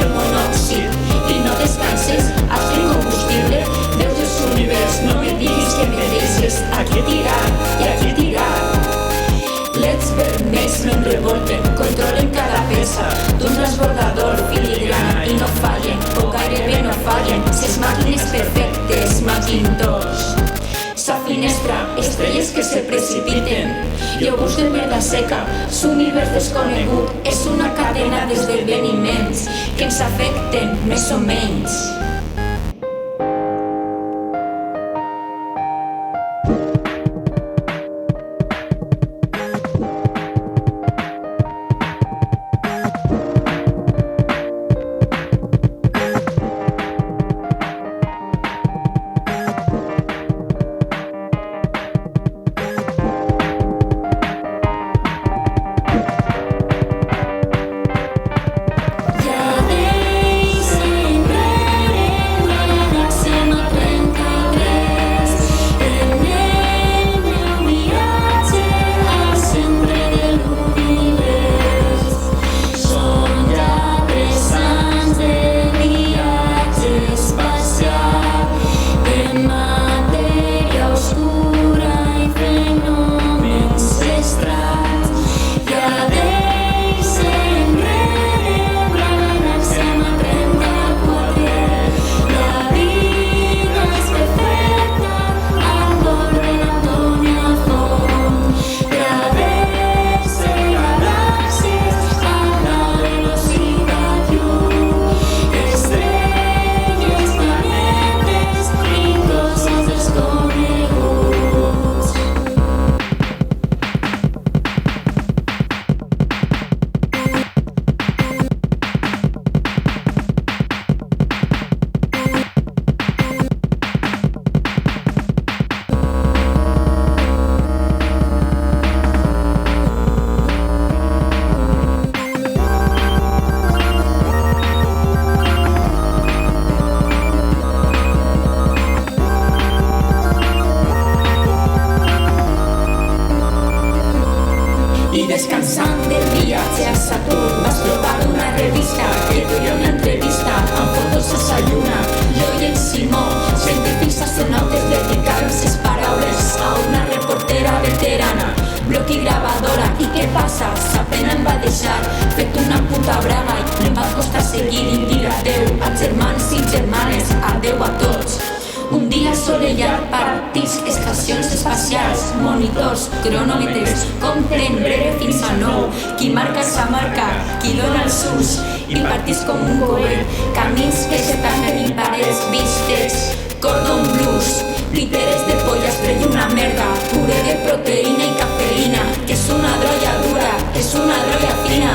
el monòxid i no descanses, has de combustible, veus els univers, no me diguis que me deixes aquí tirat i aquí tirat. Leds vermells no em revolten, controlen cada peça d'un transbordador filigrana i no fallen, o gairebé no fallen, ses màquines perfectes, Macintosh. Sa finestra, estrelles que se precipiten, iogurts de merda seca, s'univers desconegut, és una cadena d'esdeveniments que ens afecten més o menys. I descansant del viatge a Saturn vas trobar una revista que duia una entrevista amb fotos a sa lluna. Jo i en Simó, científics astronautes, dedicaron ses paraules a una reportera veterana, bloc i gravadora. I què passa? Sa pena em va deixar fet una puta braga i em va costar seguir i dir adeu a germans i germanes, adeu a tots. Un dia assolellat, partis, estacions espacials, monitors, cronòmetres, compten breve fins a 9, qui marca sa marca, qui dona els ús, i partits com un coet, camins que se tanquen i parets vistes, cordon blues, literes de polla, estrella una merda, puré de proteïna i cafeïna, que és una droga dura, és una droga fina.